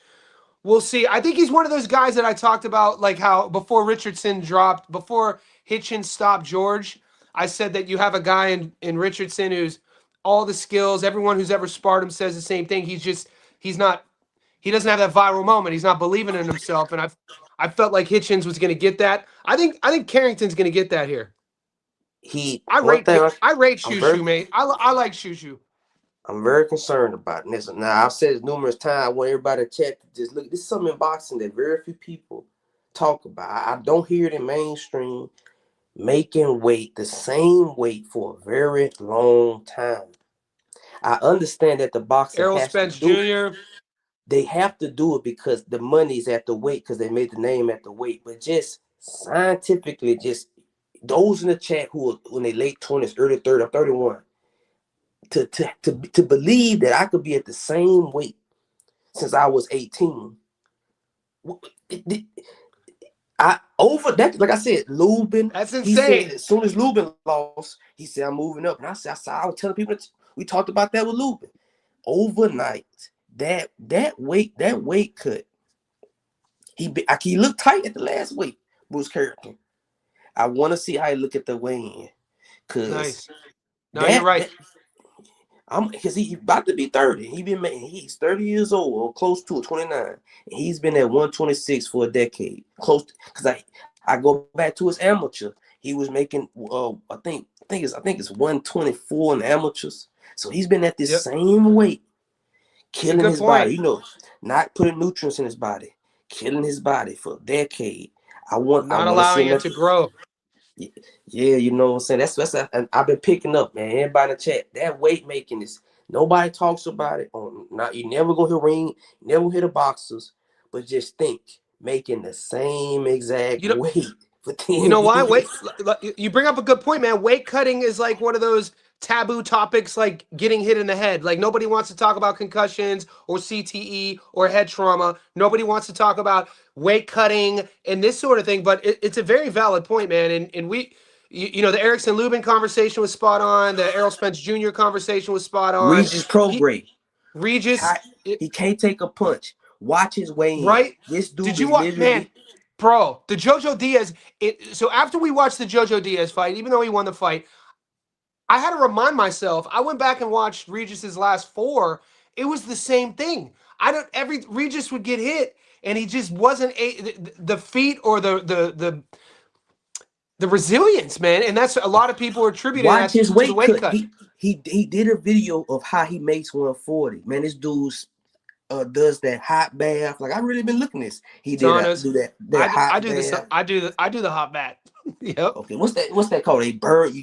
We'll see. I think he's one of those guys that I talked about, like how before before Hitchens stopped George, I said that you have a guy in Richardson who's all the skills. Everyone who's ever sparred him says the same thing. He doesn't have that viral moment. He's not believing in himself, and I felt like Hitchens was going to get that. I think Carrington's going to get that here. I rate Shushu, mate. I like Shushu. I'm very concerned about this. Now, I've said it numerous times. I want everybody to check. Just look. This is something in boxing that very few people talk about. I don't hear it in mainstream. Making weight the same weight for a very long time. I understand that the boxer Errol has Spence to do. Jr. They have to do it because the money's at the weight because they made the name at the weight. But just scientifically, just those in the chat who are in their late 20s, early 30s, I'm 31. To believe that I could be at the same weight since I was 18. I over that, like I said, Lubin. That's insane. He said as soon as Lubin lost, he said I'm moving up. And I was telling people we talked about that with Lubin. Overnight, that weight cut. He looked tight at the last weight, Bruce Carrington. I want to see how he look at the weigh-in. Nice. No, you're right. Because he's about to be 30. He's 30 years old or close to it, 29. And he's been at 126 for a decade. Because I go back to his amateur. He was making I think it's 124 in amateurs. So he's been at this same weight, killing his body, not putting nutrients in his body, killing his body for a decade. Not allowing it to grow. Yeah, you know what I'm saying? That's I've been picking up, man. Everybody in the chat, that weight making is nobody talks about it. You never go to ring, never hit the boxers, but just think making the same exact weight for 10 You know why? years. You bring up a good point, man. Weight cutting is like one of those taboo topics, like getting hit in the head. Like nobody wants to talk about concussions or CTE or head trauma. Nobody wants to talk about weight cutting and this sort of thing. But it's a very valid point, man. And we, the Erickson Lubin conversation was spot on. The Errol Spence Jr. conversation was spot on. Regis Prograde. Regis, he can't take a punch. Watch his weigh-in. Right? This dude Did you watch, man? Bro, the Jojo Diaz. So after we watched the Jojo Diaz fight, even though he won the fight, I had to remind myself. I went back and watched Regis's last 4. It was the same thing. Every Regis would get hit, and he just wasn't the feet or the resilience, man. And that's a lot of people are attributing that to the weight cut. He did a video of how he makes 140. Man, this dude's does that hot bath. Like I've really been looking at this. He did do that hot bath. I do the hot bath. Yep. Okay, what's that called? You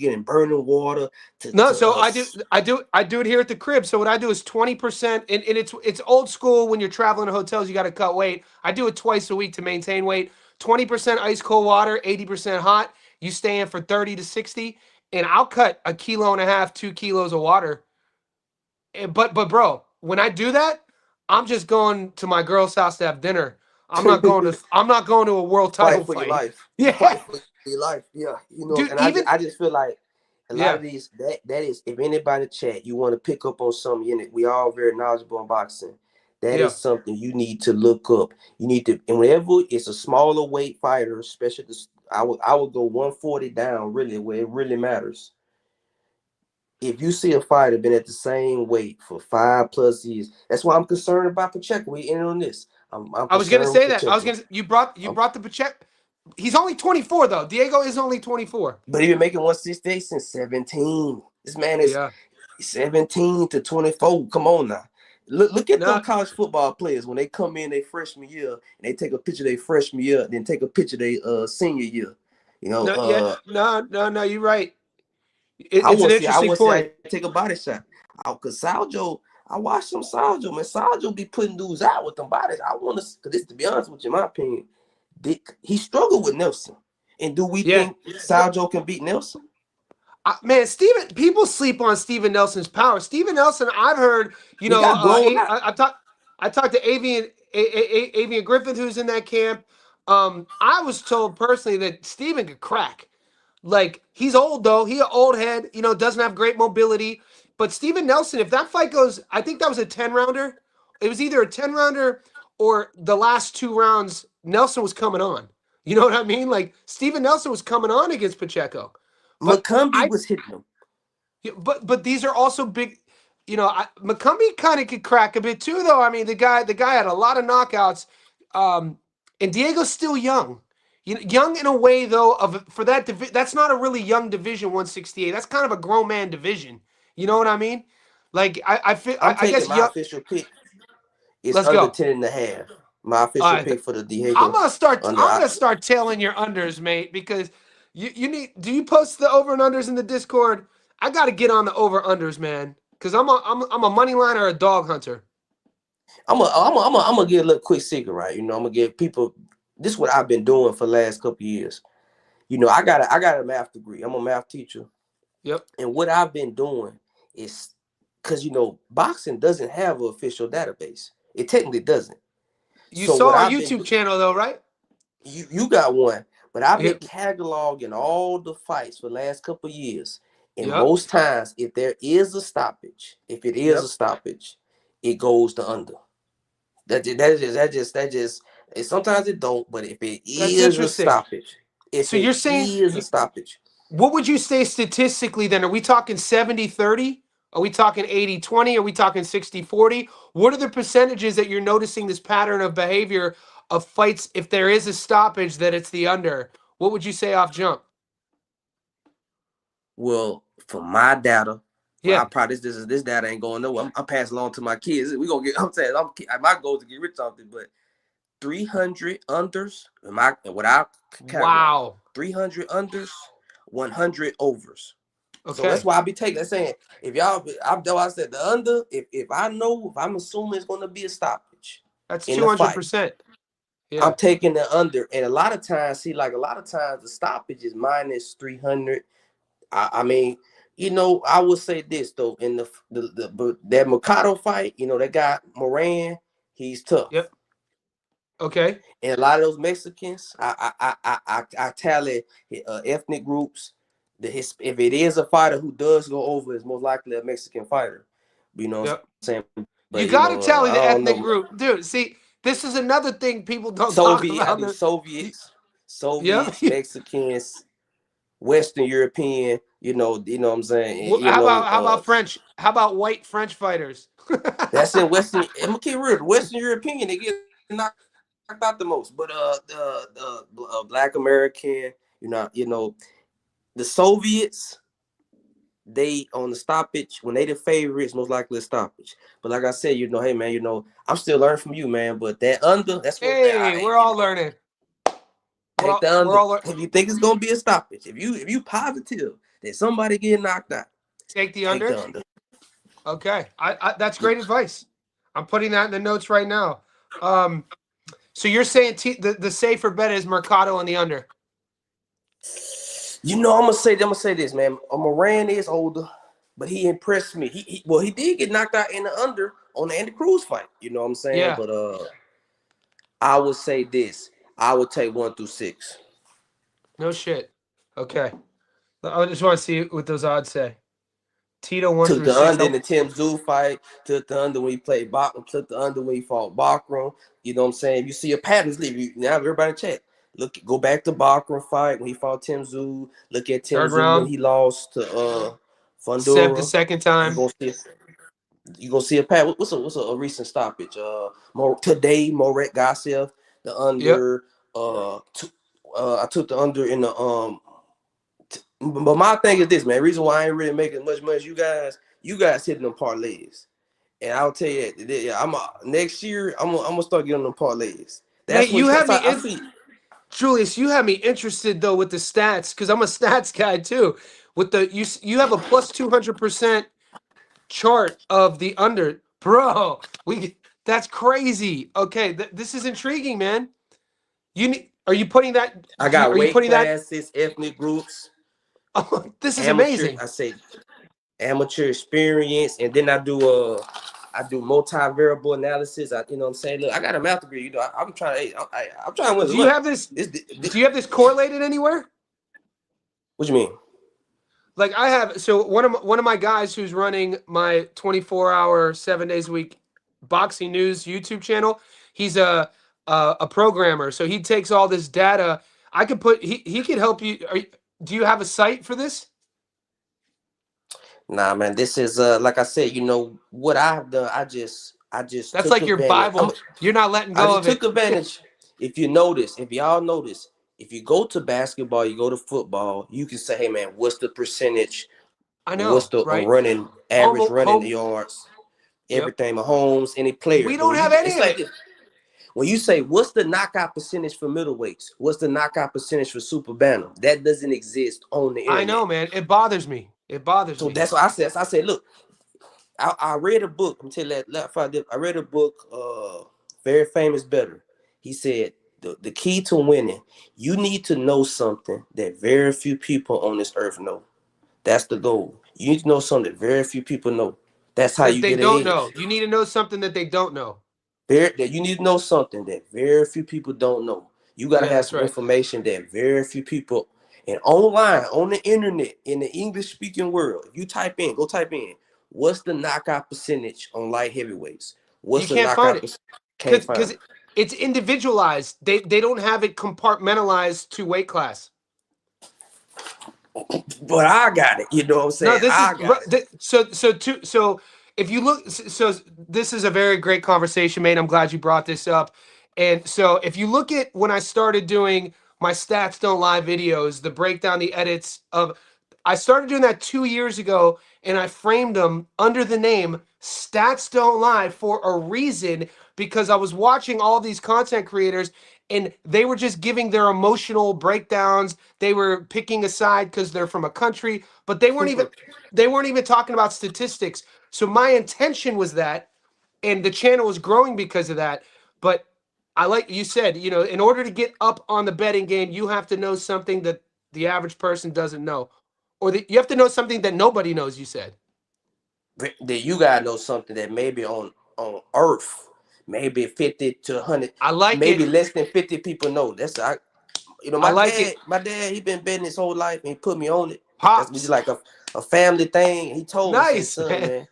getting burning water. I do it here at the crib. So what I do is 20%, and it's old school. When you're traveling to hotels, you got to cut weight. I do it twice a week to maintain weight. 20% ice cold water, 80% hot. You stay in for 30 to 60, and I'll cut 1.5 kilos, 2 kilos of water. But bro, when I do that, I'm just going to my girl's house to have dinner. I'm not going to a world title Fight for your fight. life. You Yeah, fight for your life. Yeah, dude. and Even I just feel like a lot yeah, of these that is, if anybody chat, you want to pick up on something in it. We all very knowledgeable in boxing. That yeah. is something you need to look up. You need to, and whenever it's a smaller weight fighter, especially this, I would go 140 down, really, where it really matters. If you see a fighter been at the same weight for 5+ years, that's why I'm concerned about Pacheco. We ended on this. I'm I was gonna concerned with say that. I was Pacheco. gonna. You brought the Pacheco. He's only 24 though. Diego is only 24. But he been making 168 since 17. This man is Yeah. 17 to 24. Come on now. Look at them No, college football players when they come in their freshman year and they take a picture of their freshman year, then take a picture of their senior year. You know, no, yeah, no. You're right. I It's an want to see. I interesting want to see point. I take a body shot. Cause Sadjo, I watched some Sadjo, man. Sadjo be putting dudes out with them bodies. I want to, cause this, to be honest with you, in my opinion, he struggled with Nelson. And do we Yeah. think Sadjo can beat Nelson? Man, Steven, people sleep on Steven Nelson's power. Steven Nelson, I've heard, He got blown out. I talked to Avian Griffith, who's in that camp. I was told personally that Steven could crack. Like, he's old though. He an old head, doesn't have great mobility. But Steven Nelson, if that fight goes, I think that was a 10-rounder. It was either a 10-rounder or the last 2 rounds, Nelson was coming on. You know what I mean? Like, Steven Nelson was coming on against Pacheco. But McCumbee I was hitting him. yeah, but these are also big. McCumbee kind of could crack a bit too, though. I mean, the guy had a lot of knockouts, and Diego's still young. Young in a way though for that that's not a really young division 168. That's kind of a grown man division. You know what I mean? Like I'm I taking guess my young. official pick. It's Let's under go. 10.5. My All official right, pick for the I'm Diego gonna start. under. I'm gonna start tailing your unders, mate, because you need. Do you post the over and unders in the Discord? I got to get on the over unders, man, because I'm a money line or a dog hunter. I'm gonna give a little quick secret, right? I'm gonna give people. This is what I've been doing for the last couple of years. I got a math degree. I'm a math teacher, Yep. and what I've been doing is because boxing doesn't have an official database. It technically doesn't. You So saw what our I've been YouTube doing, channel though, right? you got one, but I've been Yep. cataloging all the fights for the last couple of years. And Yep. most times, if there is a stoppage, Yep. it goes to under. That just. And sometimes it don't, but if it That's is a interesting. stoppage, if So it you're saying, is a stoppage, what would you say statistically then? Are we talking 70-30? Are we talking 80-20? Are we talking 60-40? What are the percentages that you're noticing this pattern of behavior of fights if there is a stoppage that it's the under? What would you say off jump? well, for my data, well, I Yeah. probably this data ain't going nowhere. I'm passing along to my kids. We gonna get. I'm saying, my goal is to get rich off it, but 300 unders. What I categorize Wow. 300 unders, 100 overs. So that's Okay. why I be taking that saying, if y'all, I said the under, if I'm assuming it's going to be a stoppage That's in the fight, 200%. I'm Yeah. taking the under. And a lot of times the stoppage is minus 300. I mean, I would say this though, in that Mikado fight, that guy Moran, he's tough. Yep. Okay. And a lot of those Mexicans, I tally ethnic groups. If it is a fighter who does go over, it's most likely a Mexican fighter. What I'm Yep. saying? You But got to tally I the don't ethnic know. group. Dude, see, this is another thing people don't talk I about. do Yeah. Mexicans, Western European. What I'm saying. How about French? How about white French fighters? That's in Western. I'm gonna keep real. Western European, they get knocked out the most. But the Black American, the Soviets, they on the stoppage when they the favorites, most likely a stoppage. But like I said, hey man, I'm still learning from you, man. But that under, that's what Hey, we're all learning. take the We're under. all If you think it's gonna be a stoppage, if you positive that somebody getting knocked out, take the take under. the under. Okay, I that's great advice. I'm putting that in the notes right now. So you're saying the safer bet is Mercado on the under. I'm gonna say this, man. Moran is older. but he impressed me. He did get knocked out in the under on the Andy Cruz fight. You know what I'm saying? Yeah. But I would say this. I would take 1 through 6. No shit. Okay. I just want to see what those odds say. Tito 1 Took through the 6. under in the Tim Zoo fight. Took the under when he played Bachman. Took the under when he fought Bachman. You know what I'm saying? If you see a pattern, now everybody check. Go back to Bachman fight when he fought Tim Zoo. Look at Tim Third Zoo when round. he lost to Seb the Fundora. second You time. gonna see a pattern. What's a recent stoppage? Today Moret Gossef the Yep. under. I took the under in the But my thing is this, man. Reason why I ain't really making much money as you guys hitting them parlays. And I'll tell you, next year I'm gonna start getting them parlays. Mate, That's what you have me I see. Julius, you have me interested though with the stats because I'm a stats guy too. With the you have a plus 200% chart of the under, bro. That's crazy. Okay, this is intriguing, man. Are you putting that? I got Are you weight putting that? classes, ethnic groups, Oh, this is amateur. amazing. I say amateur experience, and then I do multi-variable analysis. You know what I'm saying? Look, I got a math degree. You know, I'm trying to. I'm trying to win Do the you money. have this? Do you have this correlated anywhere? What you mean? Like I have, so one of my guys who's running my 24-hour, 7 days a week boxing news YouTube channel. He's a programmer, so he takes all this data. I could put he could help you. Do you have a site for this? Nah, man. This is like I said. You know what I've done. I just That's took like your advantage. Bible. You're not letting I go just of it. took advantage. If y'all notice, if you go to basketball, you go to football, you can say, hey man, what's the percentage? I What's know, the right? average running Home. yards? Yep. Everything, Mahomes, any player. We But don't when have any it's of like it. this. When you say what's the knockout percentage for middleweights, what's the knockout percentage for super bantam? That doesn't exist on the I internet. know, man. It bothers me. It bothers So me. that's what I said. So I said, look, I read a book. I'm telling you, I read a book, very famous bettor. He said the key to winning, you need to know something that very few people on this earth know. That's the goal. You need to know something that very few people know. That's how That you they get don't ahead. know. You need to know something that they don't know. That you need to know something that very few people don't know. You got to Yeah, have that's some right. information that very few people and online on the internet in the English speaking world. If you go type in, what's the knockout percentage on light heavyweights? You What's the can't find knockout it percentage? Can't find because it. it's individualized. They don't have it compartmentalized to weight class. But I got it. You know what I'm No, saying? this is I got it. so if you look, so this is a very great conversation, mate. I'm glad you brought this up. And so if you look at when I started doing my stats don't lie videos, the breakdown, the edits of, I started doing that 2 years ago, and I framed them under the name Stats Don't Lie for a reason, because I was watching all these content creators and they were just giving their emotional breakdowns. They were picking a side because they're from a country, but they weren't even talking about statistics. So my intention was that, and the channel was growing because of that. But I, like you said, in order to get up on the betting game, you have to know something that the average person doesn't know, or that you have to know something that nobody knows. You said. That you gotta know something that maybe on Earth, maybe 50 to 100, I like maybe it. less than 50 people know. I My like it. dad, he been betting his whole life and he put me on it. That's just Pops. like a family thing. He told me, say, Nice, son, man. man,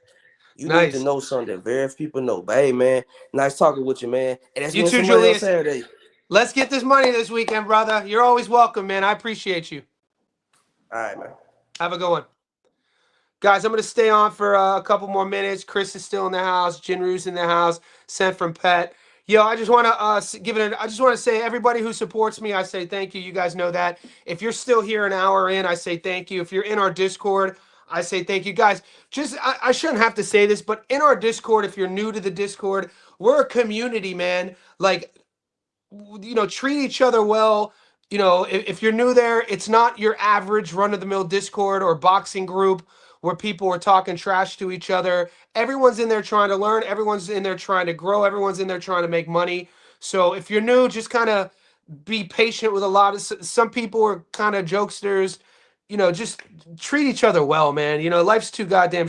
you need to Nice. know something that very few people know. But hey, man, nice talking with you, man. And let's You win too, some money on Julius. Saturday. Let's get this money this weekend, brother. You're always welcome, man. I appreciate you. All right, man. Have a good one. Guys, I'm going to stay on for a couple more minutes. Chris is still in the house. Jinru's in the house. Sent from Pet. Yo, I just want to I just want to say, everybody who supports me, I say thank you. You guys know that. If you're still here an hour in, I say thank you. If you're in our Discord, I say thank you. Guys, I shouldn't have to say this, but in our Discord, if you're new to the Discord, we're a community, man. Like, treat each other well. If you're new there, it's not your average run-of-the-mill Discord or boxing group where people are talking trash to each other. Everyone's in there trying to learn. Everyone's in there trying to grow. Everyone's in there trying to make money. So if you're new, just kind of be patient with a lot of some people are kind of jokesters. just treat each other well, man. Life's too goddamn